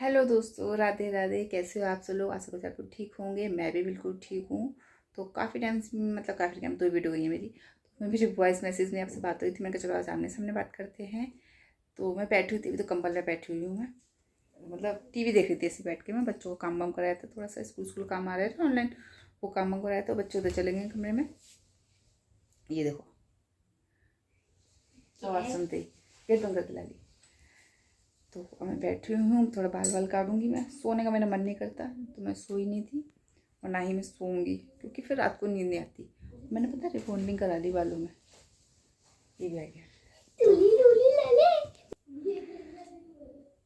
Hello दोस्तों, राधे राधे। कैसे हो आप सब लोग? आशा करते हैं आप लोग ठीक होंगे। मैं भी बिल्कुल ठीक हूँ। तो काफ़ी टाइम तो वीडियो गई है मेरी। तो मेरी वॉइस मैसेज में आपसे बात हुई थी। मैंने कहा चलो आज आमने सामने बात करते हैं। तो मैं बैठी हुई थी, अभी तो कंबल में बैठी हुई हूँ मैं। मतलब टीवी देख रही थी ऐसे बैठ के। मैं बच्चों को काम वाम कराया था, थोड़ा सा स्कूल काम आ रहा था ऑनलाइन, वो काम वाम कराया था। बच्चे उधर चले गए कमरे में। ये देखो आवाज़ सुनते ही गेट बंद करके ला ली। तो मैं बैठी हुई हूँ, थोड़ा बाल बाल काटूंगी। मैं सोने का मेरा मन नहीं करता, तो मैं सोई नहीं थी और ना ही मैं सोऊंगी, क्योंकि फिर रात को नींद नहीं आती। मैंने पता रिबॉन्डिंग करा ली बालों में। ये भी आ गया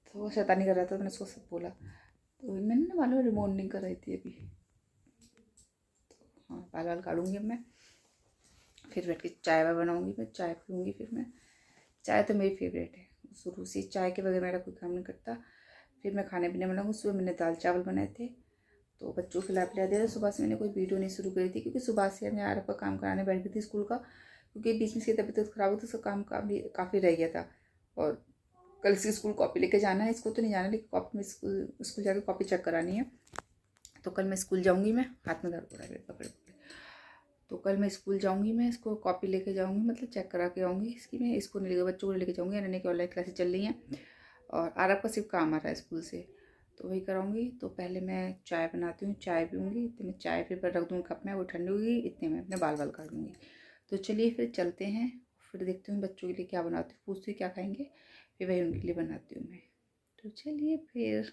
तो वो शैतानी कर रहा था, मैंने उसको सब बोला। तो मैंने ना बालों में रिबॉन्डिंग कराई थी अभी। हाँ, बाल बाल काटूंगी अब मैं। फिर बैठ के चाय वाय बनाऊंगी, मैं चाय पीऊँगी। फिर मैं चाय तो मेरी फेवरेट है, शुरू से चाय के बगैर मेरा कोई काम नहीं करता। फिर मैं खाने पीने बनाऊँगी। सुबह मैंने दाल चावल बनाए थे, तो बच्चों को खिला पिला दिया था। सुबह से मैंने कोई वीडियो नहीं शुरू करी थी, क्योंकि सुबह से मैं आरब का काम कराने बैठ गई थी स्कूल का, क्योंकि बीच में इसकी तबीयत ख़राब हुई, तो उसका काम काफ़ी रह गया था। और कल से स्कूल कॉपी लेके जाना है। इसको तो नहीं जाना, लेकिन कॉपी में स्कूल जाकर कॉपी चेक करानी है। तो कल मैं स्कूल जाऊँगी। मैं हाथ में दर्द हो रहा है, पकड़े। तो कल मैं स्कूल जाऊँगी, मैं इसको कॉपी लेके जाऊँगी, मतलब चेक करा के आऊँगी इसकी। मैं इसको नहीं लेकर बच्चों को लेके जाऊँगी। अनन्या की ऑनलाइन क्लासेस चल रही हैं और आरब का सिर्फ काम आ रहा है स्कूल से, तो वही कराऊँगी। तो पहले मैं चाय बनाती हूँ, चाय पीऊँगी। तो मैं चाय फिर रख दूँगी कप में, वो ठंडी होगी, इतने में अपने बाल काट लूँगी। तो चलिए फिर चलते हैं, फिर देखती हूँ बच्चों के लिए क्या बनाती हूँ, पूछती हूँ क्या खाएँगे, फिर वही उनके लिए बनाती हूँ मैं। तो चलिए फिर।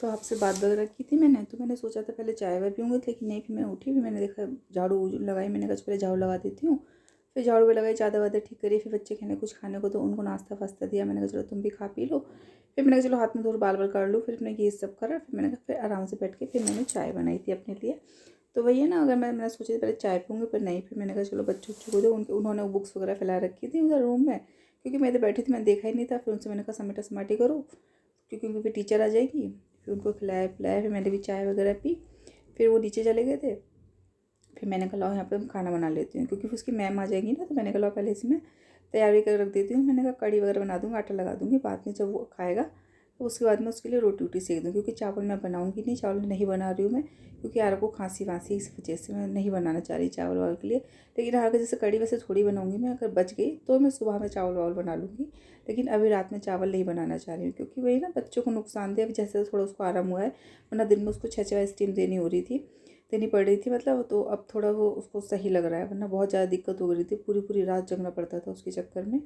तो आपसे बात बदल रखी थी मैंने, तो मैंने सोचा था पहले चाय वाय पीऊँगी, लेकिन नहीं। फिर मैं उठी, फिर मैंने देखा झाड़ू लगाई। मैंने कहा पहले झाड़ू लगा देती हूँ। फिर झाड़ू भी लगाई, चादर वादर ठीक करी। फिर बच्चे खाने कुछ खाने को, तो उनको नाश्ता फास्ता दिया। मैंने कहा चलो तुम भी खा पी लो। फिर मैंने कहा चलो हाथ में थोड़ा बाल बाल काट लो। फिर मैंने ये सब करा। फिर मैंने कहा फिर आराम से बैठ के फिर मैंने चाय बनाई थी अपने लिए। तो वही है ना, अगर मैंने सोची थी पहले चाय पीऊँगी, पर नहीं। फिर मैंने कहा चलो बच्चों को दो, उन्होंने बुक्स वगैरह फैला रखी थी उधर रूम में, क्योंकि मैं इधर बैठी थी, मैंने देखा ही नहीं था। फिर उनसे मैंने कहा समेटा समाटी करो, क्योंकि उनकी फिर टीचर आ जाएगी। फिर उनको खिलाया पिलाया, फिर मैंने भी चाय वगैरह पी। फिर वो नीचे चले गए थे। फिर मैंने कहा लाओ यहाँ पे हम खाना बना लेती हूँ, क्योंकि उसकी मैम आ जाएगी ना। तो मैंने कहा लाओ पहले इसमें तैयारी कर रख देती हूँ। मैंने कहा कड़ी वगैरह बना दूँगी, आटा लगा दूँगी, बाद में जब वो खाएगा तो उसके बाद में उसके लिए रोटी वोटी सेक दूँ, क्योंकि चावल मैं बनाऊँगी नहीं। चावल नहीं बना रही हूँ मैं, क्योंकि यार को खांसी वांसी, इस वजह से मैं नहीं बनाना चाह रही चावल वावल के लिए। लेकिन हाँ, अगर जैसे कड़ी वैसे थोड़ी बनाऊँगी मैं, अगर बच गई तो मैं सुबह में चावल वावल बना लूँगी। लेकिन अभी रात में चावल नहीं बनाना चाह रही हूँ, क्योंकि वही ना बच्चों को नुकसान दे। अभी जैसे थोड़ा उसको आराम हुआ है, वरना दिन में उसको 6 स्टीम देनी हो रही थी, देनी पड़ रही थी मतलब। तो अब थोड़ा वो उसको सही लग रहा है, वरना बहुत ज़्यादा दिक्कत हो रही थी। पूरी पूरी रात जगना पड़ता था उसके चक्कर में।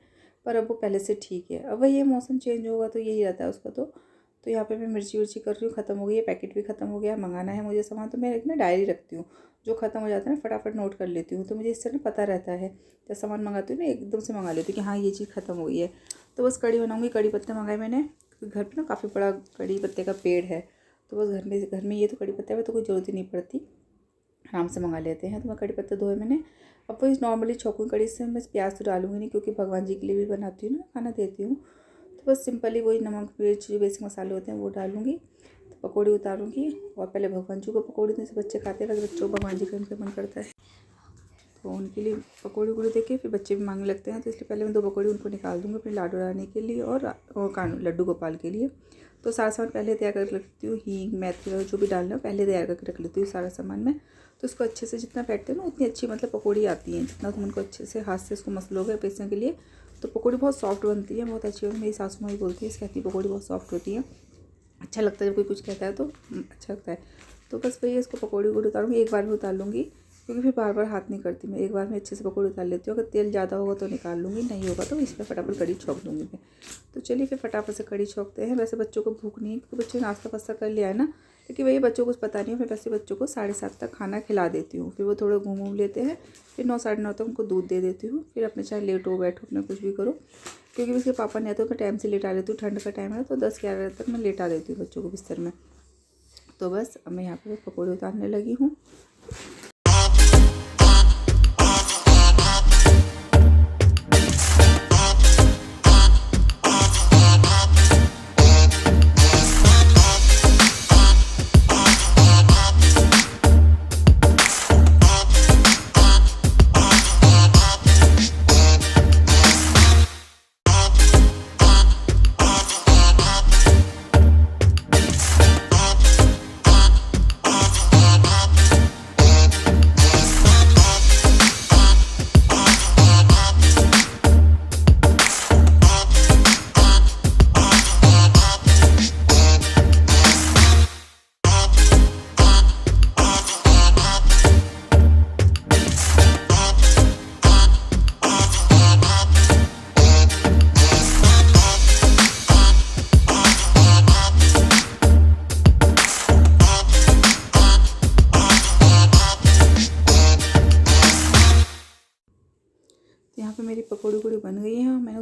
पर अब वो पहले से ठीक है। अब वही ये मौसम चेंज होगा तो यही रहता है उसका। तो यहाँ पे मैं मिर्ची उर्ची कर रही हूँ, ख़त्म हो गई है, पैकेट भी ख़त्म हो गया। मंगाना है मुझे सामान, तो मैं एक ना डायरी रखती हूँ, जो ख़त्म हो जाता है ना फटाफट नोट कर लेती हूँ। तो मुझे इससे ना पता रहता है, जब सामान मंगाती हूँ ना एकदम से मंगा लेती हूँ कि हाँ ये चीज़ ख़त्म हो गई है। तो बस कड़ी बनाऊँगी। कड़ी पत्ते मंगाए मैंने, क्योंकि घर पर ना काफ़ी बड़ा कड़ी पत्ते का पेड़ है। तो बस घर में ये तो कड़ी पत्ते में तो कोई ज़रूरत ही नहीं पड़ती, आराम से मंगा लेते हैं। तो मैं कड़ी पत्ते धोए मैंने। अब वो नॉर्मली छौंकूँ कड़ी से, मैं प्याज तो डालूंगी नहीं, क्योंकि भगवान जी के लिए भी बनाती हूँ ना, खाना देती हूँ। तो बस सिंपली वही नमक मिर्च जो बेसिक मसाले होते हैं वो डालूंगी। तो पकौड़ी उतारूंगी, और पहले भगवान जी को पकौड़ी देने से बच्चे खाते हैं, बच्चों को भगवान जी का उनका मन करता है, तो उनके लिए पकौड़ी उकौड़ी देके फिर बच्चे भी मांगने लगते हैं। तो इसलिए पहले मैं 2 पकौड़ी उनको निकाल दूँगी अपने लाडू रानी के लिए और कानू लड्डू गोपाल के लिए। तो सारा सामान पहले तैयार करके रखती हूँ। हींग मेथी वगैरह जो भी डालना है पहले तैयार करके रख लेती हूँ सारा सामान में। तो उसको अच्छे से जितना बैठते हैं ना, उतनी अच्छी मतलब पकौड़ी आती हैं। जितना तुम उनको अच्छे से हाथ से उसको मसलोगे बेसन के लिए, तो पकौड़ी बहुत सॉफ्ट बनती है, बहुत अच्छी होती है। मेरी सासू माँ ही बोलती है, कहती पकौड़ी बहुत सॉफ्ट होती है। अच्छा लगता है जब कोई कुछ कहता है तो अच्छा लगता है। तो बस वही इसको पकौड़ी वकौड़ी उतारूँगी, एक बार में उतार लूँगी, क्योंकि फिर बार बार हाथ नहीं करती मैं। एक बार में अच्छे से पकौड़ी उतार लेती हूँ। अगर तेल ज़्यादा होगा तो निकाल लूँगी, नहीं होगा तो इसमें फटाफट कड़ी छौंक दूँगी मैं। तो चलिए फिर फटाफट से कड़ी छौंकते हैं। वैसे बच्चों को भूख नहीं है, क्योंकि बच्चे नाश्ता वास्ता कर लिया है ना, क्योंकि वही बच्चों को कुछ पता नहीं है। मैं वैसे बच्चों को 7:30 तक खाना खिला देती हूँ, फिर वो थोड़ा घूम लेते हैं। फिर 9 साढ़े 9 तक उनको दूध दे देती हूँ। फिर अपने चाहे लेट हो बैठो, अपना कुछ भी करो, क्योंकि उसके पापा नहीं आते, मैं टाइम से लेटा देती हूँ। ठंड का टाइम है तो 10-11 तक मैं लेटा देती हूँ बच्चों को बिस्तर में। तो बस अब मैं यहाँ पे पकौड़े उतारने लगी हूँ।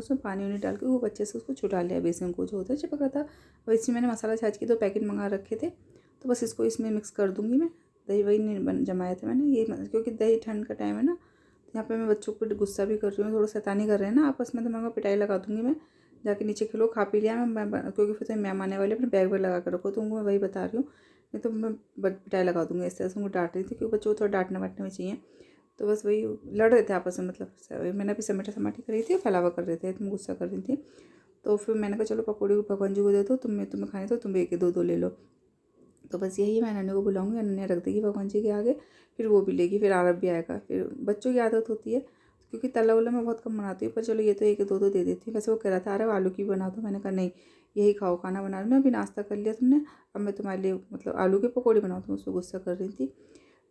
उसमें पानी उनी डाल के खूब अच्छे से उसको छुटा लिया, बेसन को जो होता है चिपक रहा था। और इसमें मैंने मसाला छाछ के 2 पैकेट मंगा रखे थे, तो बस इसको इसमें मिक्स कर दूँगी मैं। दही वही नहीं जमाया था मैंने ये, क्योंकि दही ठंड का टाइम है ना, तो यहाँ पे मैं बच्चों को गुस्सा भी कर रही हूँ, थोड़ा शैतानी कर रहे हैं ना आपस में, तो मैं पिटाई लगा दूँगी मैं। जाके नीचे खिलो, खा पी लिया मैं क्योंकि फिर तो मैम आने वाले, अपने बैग वैग लगा कर रखो, तो उनको मैं वही बता रही हूँ, नहीं तो मैं पिटाई लगा दूँगी। इस तरह से उनको डांट रही थी, क्योंकि बच्चों को थोड़ा डांटने वाटने में चाहिए। तो बस वही लड़ रहे थे आपस में, मतलब मैंने अभी समेटा समाटी कर रही थी, फैलावा कर रहे थे, तुम गुस्सा कर रही थी। तो फिर मैंने कहा चलो पकौड़ी भगवान जी को दे दो, तुम्हें खानी तो तुम एक दो दो ले लो। तो बस यही मैं नन्हे को बुलाऊंगी, नन्हे रख देगी भगवान जी के आगे, फिर वो भी लेगी, फिर आरब भी आएगा। फिर बच्चों की आदत होती है, क्योंकि तला उला मैं बहुत कम बनाती हूँ, पर चलो ये तो एक दो दो दे देती हूँ। वैसे वो कह रहा था अरे आलू की बना दो, मैंने कहा नहीं यही खाओ, खाना बना रही ना, अभी नाश्ता कर लिया तुमने, अब मैं तुम्हारे लिए मतलब आलू की पकौड़ी बनाऊँ, तो उसको गुस्सा कर रही थी।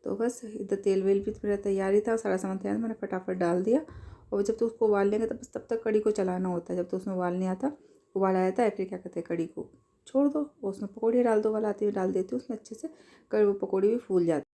तो बस इधर तेल वेल भी मेरा तैयारी था, सारा सामान तैयार, मैंने फटाफट डाल दिया। और जब तो उसको उबाल लेंगे तब तक कड़ी को चलाना होता है, जब तो उसमें उबाल नहीं आता, उबाल आया था, फिर क्या कहते हैं कड़ी को छोड़ दो, उसमें पकौड़ी डाल दो, वाला आती हुई डाल देती हूँ उसमें अच्छे से, कड़ी वो पकौड़ी भी फूल जाती है।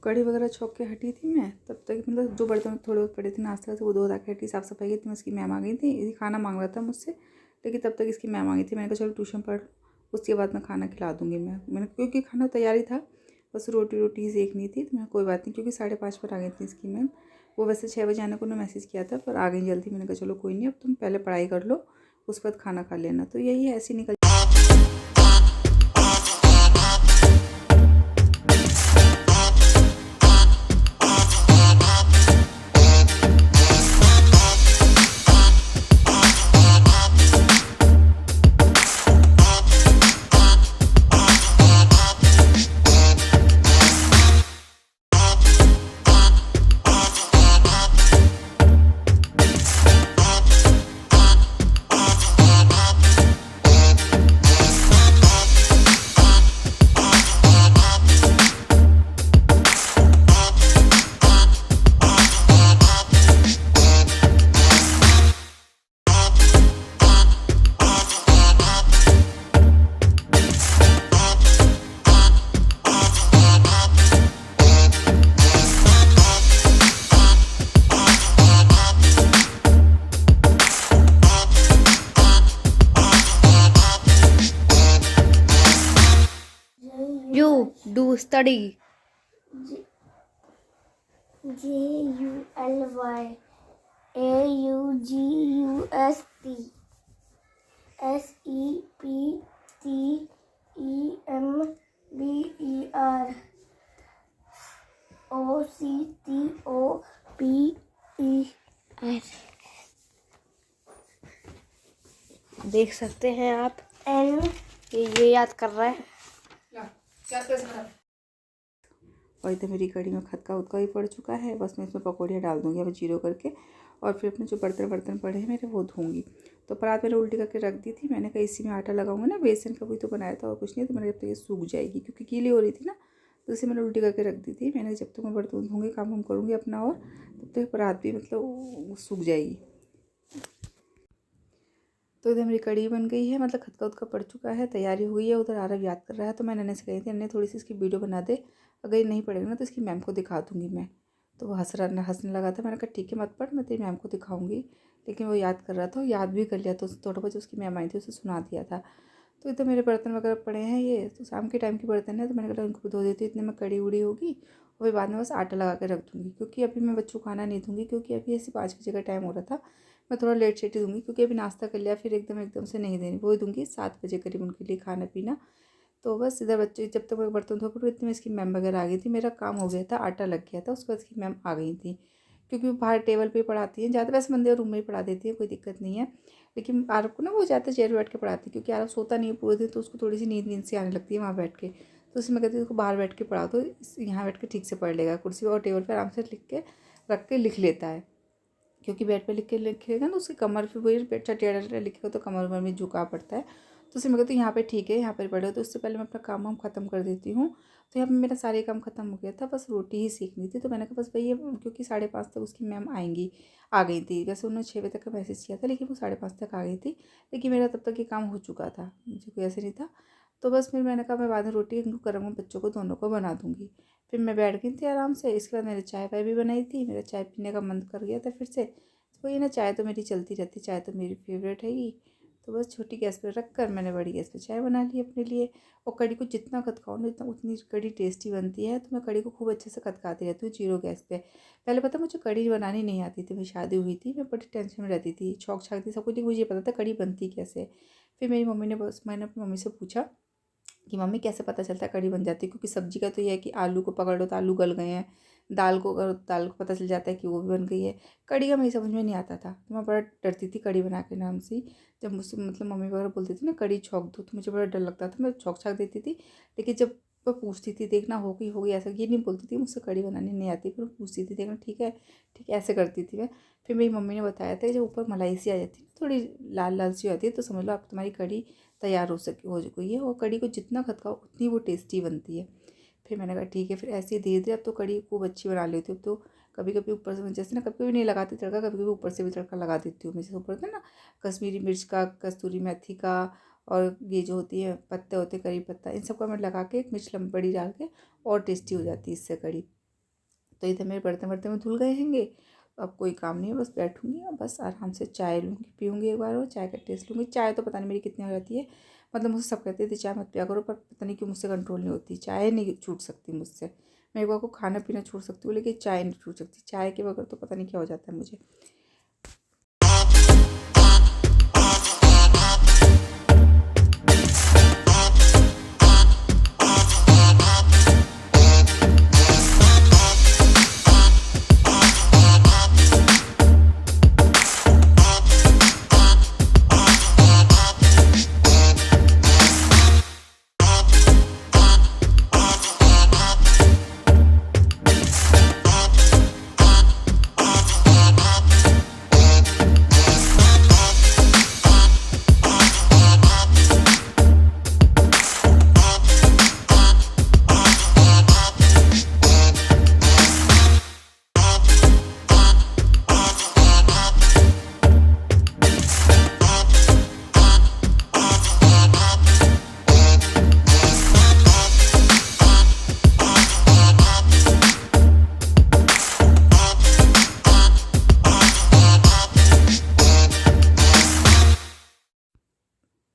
कड़ी वगैरह छोंक के हटी थी मैं, तब तक मतलब जो बर्तन थोड़े बहुत पड़े थे नाश्ते से वो धो धा के हटी, साफ़ सफाई की थी। इसकी मैम आ गई थी, ये खाना मांग रहा था मुझसे, लेकिन तब तक इसकी मैम आ गई थी। मैंने कहा चलो ट्यूशन पढ़, उसके बाद मैं खाना खिला दूँगी मैंने, क्योंकि खाना तैयारी था, बस रोटी ही सेकनी थी। तो मैं कोई बात नहीं, क्योंकि 5:30 पर आ गई थी इसकी मैम। वो वैसे 6 बजे आने को उन्होंने मैसेज किया था, पर आ गई जल्दी। मैंने कहा चलो कोई नहीं, अब तुम पहले पढ़ाई कर लो, उसके बाद खाना खा लेना। तो यही है, ऐसे निकल। You do study. JULY AUGUST SEPTEMBER OCTOPER। देख सकते हैं आप, N ये याद कर रहा है। और इधर मेरी कड़ी में खदका उदका भी पड़ चुका है, बस मैं इसमें पकौड़ियाँ डाल दूँगी अब जीरो करके, और फिर अपने जो बर्तन पड़े हैं मेरे वो धोऊंगी। तो परात मैंने उल्टी करके रख दी थी, मैंने कहा इसी में आटा लगाऊंगा ना, बेसन का भी तो बनाया था और कुछ नहीं, तो मैंने जब तक ये सूख जाएगी, क्योंकि गीली हो रही थी ना, तो इसे मैंने उल्टी करके रख दी थी। मैंने जब तक मैं बर्तन धोऊंगी, काम वाम करूँगी अपना, और तब तक परात भी मतलब सूख जाएगी। तो इधर मेरी कड़ी बन गई है, मतलब खदका उदका पड़ चुका है, तैयारी हुई है। उधर आरव याद कर रहा है, तो मैं नन्हे से कही थी नन्हे थोड़ी सी इसकी वीडियो बना दे, अगर ये नहीं पड़ेगा ना तो इसकी मैम को दिखा दूँगी मैं। तो वो हंसने लगा था, मैंने कहा ठीक है मत पढ़, मैं तेरी मैम को दिखाऊंगी। लेकिन वो याद कर रहा था, याद भी कर लिया, तो थोड़ा बहुत उसकी मैम आई थी उसे सुना दिया था। तो इधर मेरे बर्तन वगैरह पड़े हैं, ये तो शाम के टाइम के बर्तन है, तो मैंने कहा उनको भी धो देती हूँ, इतने में कड़ी उड़ी होगी, और फिर बाद में बस आटा लगा के रख दूँगी। क्योंकि अभी मैं बच्चों को खाना नहीं दूँगी, क्योंकि अभी ऐसे 5 बजे का टाइम हो रहा था, मैं थोड़ा लेट सेट ही दूँगी, क्योंकि अभी नाश्ता कर लिया, फिर एकदम से नहीं देनी, वही दूँगी 7 बजे करीब उनके लिए खाना पीना। तो बस इधर बच्चे जब तक मैं बर्तन धो कर इतने में इसकी मैम वगैरह आ गई थी, मेरा काम हो गया था, आटा लग गया था, उसके बाद इसकी मैम आ गई थी, क्योंकि वो बाहर टेबल पे पढ़ाती हैं ज़्यादा, वैसे मंदिर रूम में ही पढ़ा देती है, कोई दिक्कत नहीं है। लेकिन आरव को ना वो ज़्यादा चेयर पर बैठ के पढ़ाती है, क्योंकि आरव सोता नहीं है पूरे दिन, तो उसको थोड़ी सी नींद सी आने लगती है वहाँ बैठ के। तो उसमें कहती है उसको बाहर बैठ के पढ़ा दो, यहाँ बैठ के ठीक से पढ़ लेगा, कुर्सी और टेबल पर आराम से रख के लिख लेता है। क्योंकि बेड पे लिखेगा ना, उसकी कमर पे वही बेड टेढ़ा लिखेगा तो कमर में झुकाव पड़ता है। तो उससे मैं कहती हूँ यहाँ पे ठीक है, यहाँ पर पढ़ो। तो उससे पहले मैं अपना काम ख़त्म कर देती हूँ। तो यहाँ पे मेरा सारे काम ख़त्म हो गया था, बस रोटी ही सीखनी थी। तो मैंने कहा बस भैया, क्योंकि 5:30 तक उसकी मैम आ गई थी। वैसे उन्होंने 6 बजे तक का मैसेज किया था, लेकिन वो 5:30 तक आ गई थी। लेकिन मेरा तब तक ये काम हो चुका था, मुझे कोई ऐसे नहीं था। तो बस फिर मैंने कहा मैं बाद में रोटी इनको गर्म बच्चों को दोनों को बना दूँगी। फिर मैं बैठ गई थी आराम से। इसके बाद मैंने चाय वाय भी बनाई थी, मेरा चाय पीने का मन कर गया था फिर से। तो ये ना, चाय तो मेरी चलती रहती, चाय तो मेरी फेवरेट है ही। तो बस छोटी गैस पे रख कर मैंने बड़ी गैस पे चाय बना ली अपने लिए। और कढ़ी को जितना खदकाऊँ ना, इतना उतनी कढ़ी टेस्टी बनती है। तो मैं कढ़ी को खूब अच्छे से खदकाती रहती हूँ जीरो गैस पे। पहले पता मुझे कढ़ी बनानी नहीं आती थी, मेरी शादी हुई थी, मैं बड़ी टेंशन में रहती थी, छौंक छाक थी सब कुछ, मुझे पता था कढ़ी बनती कैसे। फिर मेरी मम्मी ने मैंने अपनी मम्मी से पूछा कि मम्मी कैसे पता चलता है कढ़ी बन जाती है, क्योंकि सब्जी का तो ये है कि आलू को पकड़ लो तो आलू गल गए हैं, दाल को अगर दाल को पता चल जाता है कि वो भी बन गई है। कढ़ी का मेरी समझ में नहीं आता था, तो मैं बड़ा डरती थी कढ़ी बना के नाम से। जब मुझसे मतलब मम्मी वगैरह बोलती थी ना कढ़ी छौंक दो, तो मुझे बड़ा डर लगता था, मैं छौंक छाक देती थी। लेकिन जब मैं पूछती थी, देखना होगी ऐसा, ये नहीं बोलती थी मुझसे कढ़ी बनानी नहीं आती, पर पूछती थी, देखना ठीक है ठीक है, ऐसे करती थी मैं। फिर मेरी मम्मी ने बताया था जब ऊपर मलाई सी आ जाती है, थोड़ी लाल लाल सी आती है, तो समझ लो आप तुम्हारी कढ़ी तैयार हो गई है। और कढ़ी को जितना खदकाओ उतनी वो टेस्टी बनती है। फिर मैंने कहा ठीक है। फिर ऐसे ही धीरे धीरे अब तो कढ़ी खूब अच्छी बना लेती हूँ। तो कभी कभी ऊपर से जैसे ना, कभी कभी नहीं लगाती तड़का, कभी कभी ऊपर से भी तड़का लगा देती हूँ मैं। जैसे ऊपर से ना कश्मीरी मिर्च का, कस्तूरी मेथी का, और ये जो होती है पत्ते होते करी पत्ता, इन सब का मैं लगा के एक मिर्च बड़ी डाल के, और टेस्टी हो जाती है इससे कढ़ी। तो इधर मेरे बर्तन वर्तन में धुल गए हैंगे। अब कोई काम नहीं है, बस बैठूंगी और बस आराम से चाय लूँगी, पीऊँगी एक बार, और चाय का टेस्ट लूँगी। चाय तो पता नहीं मेरी कितनी हो जाती है, मतलब मुझसे सब कहते थे चाय मत पिया करो, पर पता नहीं क्यों मुझसे कंट्रोल नहीं होती, चाय नहीं छूट सकती मुझसे। मैं एक बार को खाना पीना छोड़ सकती हूँ, लेकिन चाय नहीं छूट सकती। चाय के बगैर तो पता नहीं क्या हो जाता है मुझे।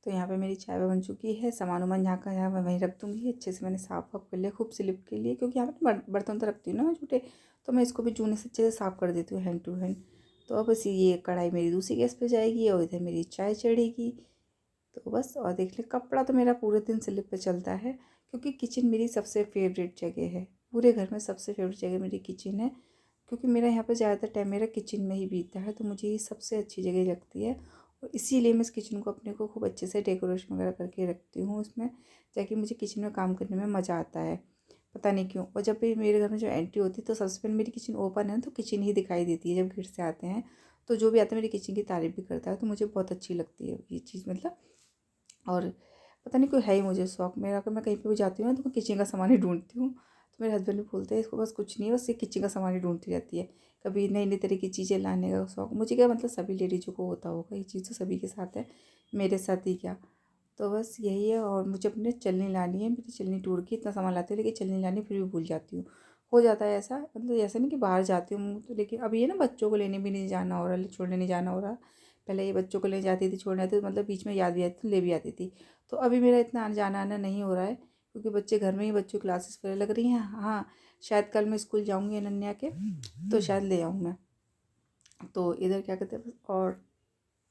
तो यहाँ पे मेरी चाय बन चुकी है। सामान वामान यहाँ का यहाँ मैं वहीं रख दूँगी। अच्छे से मैंने साफ़ वाफ कर लिया खूब स्लिप के लिए, क्योंकि यहाँ पे बर्तन तो रखती हूँ ना मैं झूठे, तो मैं इसको भी चूने से अच्छे से साफ़ कर देती हूँ हैंड टू हैंड। तो अब बस ये कढ़ाई मेरी दूसरी गैस पे जाएगी, और इधर मेरी चाय चढ़ेगी। तो बस, और देख ले, कपड़ा तो मेरा पूरे दिन स्लिप पे चलता है, क्योंकि किचन मेरी सबसे फेवरेट जगह है। पूरे घर में सबसे फेवरेट जगह मेरी किचन है, क्योंकि मेरा यहाँ पर ज़्यादातर टाइम मेरा किचन में ही बीतता है। तो मुझे ये सबसे अच्छी जगह लगती है, और इसीलिए मैं इस किचन को अपने को खूब अच्छे से डेकोरेशन वगैरह करके रखती हूँ उसमें, ताकि मुझे किचन में काम करने में मज़ा आता है, पता नहीं क्यों। और जब भी मेरे घर में जो एंट्री होती है, तो सबसे पहले मेरी किचन ओपन है, तो किचन ही दिखाई देती है। जब घर से आते हैं तो जो भी आता है मेरी किचन की तारीफ़ भी करता है, तो मुझे बहुत अच्छी लगती है ये चीज़, मतलब। और पता नहीं, कोई है ही मुझे शौक मेरा, अगर मैं कहीं पे भी जाती हूँ ना, तो मैं किचन का सामान ही ढूंढती हूँ। तो मेरे हस्बैंड भी बोलते हैं इसको बस कुछ नहीं है, बस ये किचन का सामान ही ढूंढती रहती है। कभी नई नई तरह की चीज़ें लाने का शौक, मुझे क्या, मतलब सभी लेडीज़ों को होता होगा, ये चीज़ तो सभी के साथ है, मेरे साथ ही क्या। तो बस यही है। और मुझे अपने चलनी लानी है, मेरी चलनी टूट गई, इतना सामान लाती हूँ लेकिन चलनी लानी फिर भी भूल जाती हूँ। हो जाता है ऐसा, मतलब ऐसा नहीं कि बाहर जाती हूँ तो, लेकिन अब ये ना बच्चों को लेने भी नहीं जाना हो रहा, छोड़ने नहीं जाना हो रहा। पहले ये बच्चों को ले जाती थी, छोड़ने आती थी, मतलब बीच में याद भी आती थी, ले भी आती थी। तो अभी मेरा इतना जाना आना नहीं हो रहा है, क्योंकि बच्चे घर में ही, बच्चों की क्लासेस वगैरह लग रही हैं। हाँ, शायद कल मैं स्कूल जाऊँगी अनन्या के, तो शायद ले आऊँ मैं। तो इधर क्या कहते हैं, और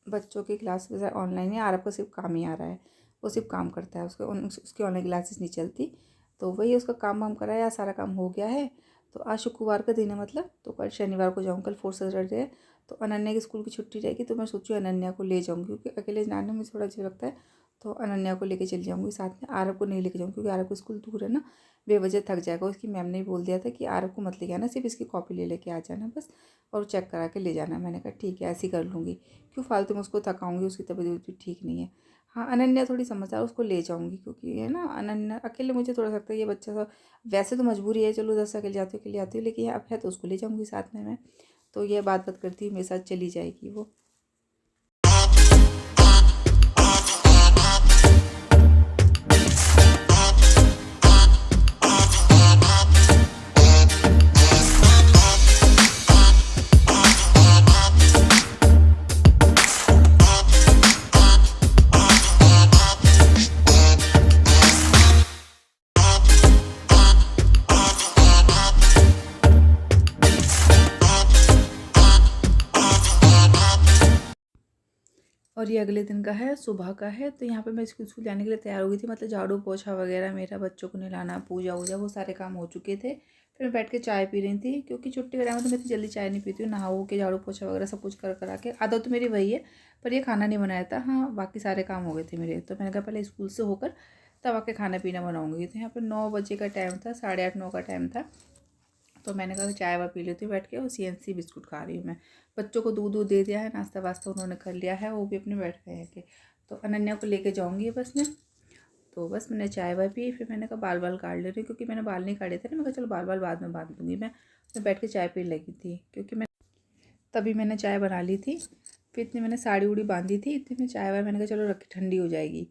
बच्चों की क्लास वगैरह ऑनलाइन है। आरव को सिर्फ काम ही आ रहा है, वो सिर्फ काम करता है, उसकी ऑनलाइन क्लासेस नहीं चलती। तो वही उसका काम वाम कराया, सारा काम हो गया है। तो आज शुक्रवार का दिन है मतलब, तो कल शनिवार को जाऊँ, कल 4th सैटरडे है। तो अनन्या की स्कूल की छुट्टी रहेगी, तो मैं सोचूँ अनन्या को ले जाऊँगी, क्योंकि अकेले जाने में थोड़ा अजीब लगता है। तो अनन्या को लेके चली जाऊँगी साथ में, आरव को नहीं लेके जाऊँगी क्योंकि आरव को स्कूल दूर है ना, बेवजह थक जाएगा। उसकी मैम ने बोल दिया था कि आरव को मत लेके आना, सिर्फ इसकी कॉपी ले लेके आ जाना बस, और चेक करा के ले जाना। मैंने कहा ठीक है, ऐसे ही कर लूँगी, क्यों फालतू में उसको थकाऊँगी, उसकी तबीयत भी ठीक नहीं है। हाँ, अनन्या थोड़ी समझदार, उसको ले जाऊँगी, क्योंकि है ना अनन्या अकेले मुझे थोड़ा लगता है ये बच्चा सा, वैसे तो मजबूरी है, चलो 10 अकेले जाती हूँ अकेले आती हूँ, लेकिन अब है तो उसको ले जाऊँगी साथ में मैं। तो ये बात करती हूँ, मेरे साथ चली जाएगी वो। और ये अगले दिन का है, सुबह का है। तो यहाँ पे मैं स्कूल जाने के लिए तैयार हो गई थी, मतलब झाड़ू पोछा वगैरह मेरा, बच्चों को नहलाना, पूजा वूजा, वो सारे काम हो चुके थे। फिर मैं बैठ के चाय पी रही थी, क्योंकि छुट्टी के टाइम में तो मैं इतनी जल्दी चाय नहीं पीती हूँ, नहा के झाड़ू पोछा वगैरह सब कुछ कर करा के। आदत तो मेरी वही है, पर ये खाना नहीं बनाया था। हाँ, बाकी सारे काम हो गए थे मेरे। तो मैंने कहा पहले स्कूल से होकर तब आके खाना पीना बनाऊँगी। तो यहाँ पर 9 बजे का टाइम था, 8:30 9 का टाइम था। तो मैंने कहा चाय वाय पी लेती हूँ बैठ के, और CNC बिस्कुट खा रही हूँ मैं। बच्चों को दूध दे दिया है, नाश्ता वास्ता उन्होंने कर लिया है, वो भी अपने बैठ गए हैं कि। तो अनन्या को लेके जाऊँगी बस में। तो बस मैंने चाय वाय पी, फिर मैंने कहा बाल काट ले रही हूँ, क्योंकि मैंने बाल नहीं काटे थे ना। मैं कहा चलो बाल बाद में बांध दूँगी। मैं बैठ के चाय पी लगी थी, क्योंकि मैं तभी मैंने चाय बना ली थी। फिर इतनी मैंने साड़ी उड़ी बांधी थी, इतनी में चाय वाय मैंने कहा चलो रखी, ठंडी हो जाएगी।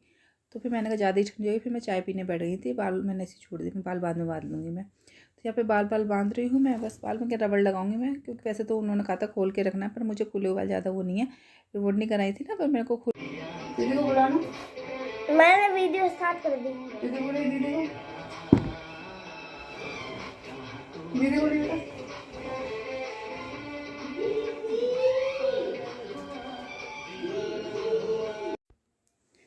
तो फिर मैंने कहा ज़्यादा ही ठंडी हो गई, फिर मैं चाय पीने बैठ गई थी। बाल मैंने ऐसे छोड़ दिए, मैं बाल बाद में बांध लूँगी मैं। तो यहाँ पे बाल बांध रही हूँ मैं, बस बाल में क्या रबड़ लगाऊंगी मैं, क्योंकि वैसे तो उन्होंने कहा था खोल के रखना है, पर मुझे खुले बाल ज़्यादा वो नहीं है, रिवोट नहीं कराई थी ना, पर मेरे को खुद। दीदी को बुलाना, मैंने वीडियो स्टार्ट कर दी। दीदी बोले, दीदी बोले।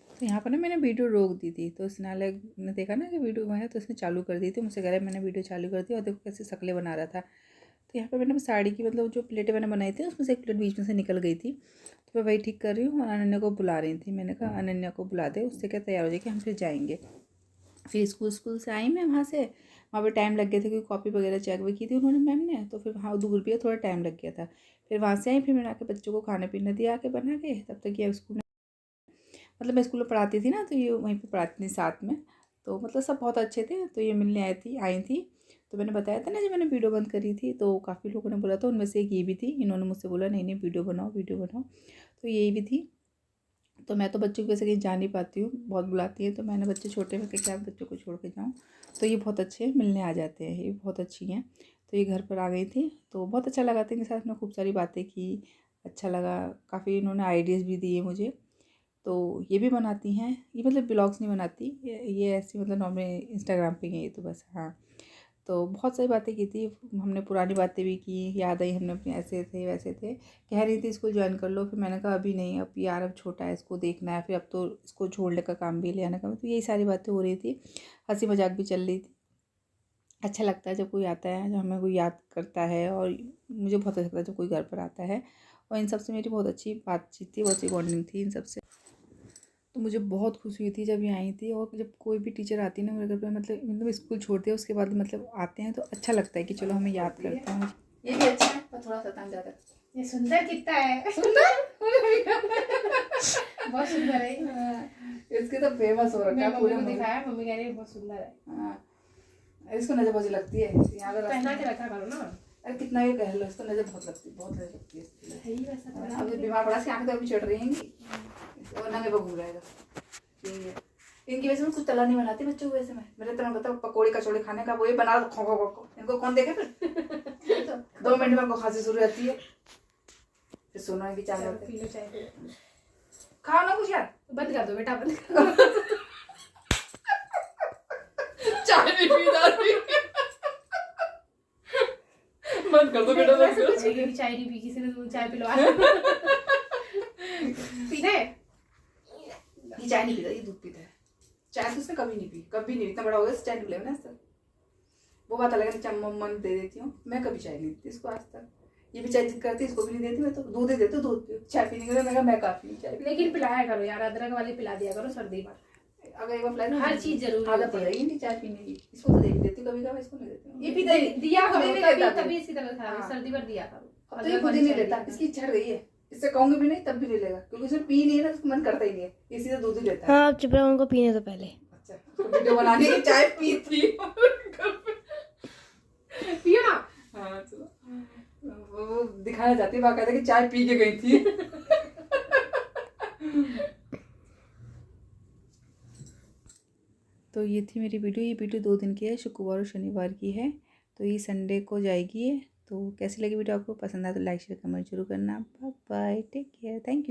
तो यहाँ पर ना मैंने वीडियो रोक दी थी, तो स्नेहा ने देखा ना कि वीडियो है, तो उसने चालू कर दी थी। मुझसे कह रहा है मैंने वीडियो चालू कर दी, और देखो कैसे शक्लें बना रहा था। तो यहाँ पर मैंने साड़ी की मतलब जो प्लेटें मैंने बनाई थी, उसमें से एक प्लेट बीच में से निकल गई थी। तो मैं वही ठीक कर रही हूँ, और अनन्या को बुला रही थी। मैंने कहा अनन्या को बुला दे, उससे क्या तैयार हो जाए कि हम फिर जाएंगे। फिर स्कूल से आई मैं वहाँ से, वहाँ पर टाइम लग गया था, क्योंकि कॉपी वगैरह चेक भी की थी उन्होंने मैम ने। तो फिर हाँ दूर भी है, थोड़ा टाइम लग गया था। फिर वहाँ से आई, फिर मैंने आके बच्चों को खाना पीना दिया आके बना के। तब तक ये स्कूल, मतलब मैं स्कूल में पढ़ाती थी ना, तो ये वहीं पे पढ़ाती थी साथ में। तो मतलब सब बहुत अच्छे थे। तो ये मिलने आई थी। तो मैंने बताया था ना जब मैंने वीडियो बंद करी थी, तो काफ़ी लोगों ने बोला था, उनमें से एक ये भी थी। इन्होंने मुझसे बोला नहीं नहीं वीडियो बनाओ वीडियो बनाओ, तो यही भी थी। तो मैं तो बच्चों को वैसे कहीं जा नहीं पाती हूँ, बहुत बुलाती है, तो मैंने बच्चे छोटे में क्या बच्चों को छोड़ के जाऊँ। तो ये बहुत अच्छे मिलने आ जाते हैं, ये बहुत अच्छी हैं। तो ये घर पर आ गई थी, तो बहुत अच्छा लगा था इनके साथ में, खूब सारी बातें की, अच्छा लगा। काफ़ी इन्होंने आइडियाज़ भी दिए मुझे। तो ये भी बनाती हैं, ये मतलब ब्लॉग्स नहीं बनाती, ये ऐसी मतलब नॉर्मल इंस्टाग्राम पे ही है, तो बस। हाँ, तो बहुत सारी बातें की थी हमने, पुरानी बातें भी की, याद आई हमने अपने, ऐसे थे वैसे थे। कह रही थी स्कूल ज्वाइन कर लो, फिर मैंने कहा अभी नहीं, अब यार अब छोटा है, इसको देखना है, फिर अब तो इसको छोड़ने का काम भी ले आने का। तो यही सारी बातें हो रही थी, हंसी मजाक भी चल रही थी। अच्छा लगता है जब कोई आता है, जब हमें कोई याद करता है, और मुझे बहुत अच्छा लगता है जब कोई घर पर आता है। और इन सबसे मेरी बहुत अच्छी बातचीत थी, बहुत अच्छी बॉन्डिंग थी इन सबसे। तो मुझे बहुत खुशी हुई थी जब ये आई थी। और जब कोई भी टीचर आती है ना मेरे घर पे, मतलब स्कूल छोड़ते हैं उसके बाद मतलब आते हैं, तो अच्छा लगता है कि चलो हमें याद करते हैं। ये भी अच्छा है, पर थोड़ा सा टाइम ज़्यादा। ये सुंदर कितना है, सुंदर बहुत सुंदर है। इसके तो फेमस हो रखा है पूरे में। दिखाया, मम्मी कह रही है बहुत सुंदर है। हाँ, इसको नजर बहुत लगती है, यहाँ पर पहना के रखा करो ना। अरे कितना भी कह लो, इसको नजर बहुत लगती है, बहुत नजर लगती है इसकी। अब बीमार पड़ा, इसकी आंखें तो अभी चढ़ रही हैं, और नंगे पे घूम रहेगा। यही है, इनकी वजह से मैं कुछ तला नहीं बनाती बच्चों की वजह से। मैं मेरे तरह बताओ, पकौड़े कचौड़े खाने का वही बना खो खो खो, इनको कौन देखे फिर। तो 2 मिनट में इनको खांसी शुरू रहती है, फिर सोना की चाय होती है। खाओ ना कुछ यार, बंद कर दो बेटा, बंद कर दो। चाय नहीं पी जाती, बंद कर दो बेटा, बंद कर दो। चाय नहीं पी, किसी ने चाय पिलवा पीना है। ये चाय नहीं पीता, ये दूध पीता है। चाय तो उसने कभी नहीं पी, कभी नहीं। इतना बड़ा हो गया चाय नहीं पिलेगा ना सर। वो बात अलग है, चाय मम्मा दे देती हूँ, मैं कभी चाय नहीं देती इसको आज तक। ये भी चाय जिद करती है, इसको भी नहीं देती, मैं तो दूध ही देती हूँ, दूध पियो, चाय पीने के लिए मैं काफी हूँ चाय। लेकिन पिलाया करो यार, अदरक वाली पिला दिया करो सर्दी में। अगर एक बार पिलाई हर चीज जरूरी आदत होती पड़ है। जाएगी नहीं चाय पीने की। इसको तो दे भी देती हूँ कभी कभी, इसको नहीं देती हूँ। ये पीता ही दिया खुद ही करो, नहीं तभी लेता, तभी इसकी तबीयत खराब है, हाँ। सर्दी पर दिया करो। अब तो ये खुद ही नहीं लेता, इसकी इच्छा गई है, इससे कहूंगी भी नहीं तब भी ले लेगा, क्योंकि इसमें पी नहीं है ना, उसको मन करता ही नहीं है, इसी से दूध ही लेता है। हाँ आप चुप रहो, उनको पीने से पहले। अच्छा, तो वीडियो बनाने की चाय पीती पियो ना। हाँ चलो, वो दिखाना चाहती है बाकायदा कि चाय पी के गई थी। तो ये थी मेरी वीडियो। ये वीडियो 2 दिन की है, शुक्रवार और शनिवार की है, तो ये संडे को जाएगी ये। तो कैसी लगी वीडियो आपको, पसंद आए तो लाइक शेयर कमेंट जरूर करना। Bye bye, take care, thank you.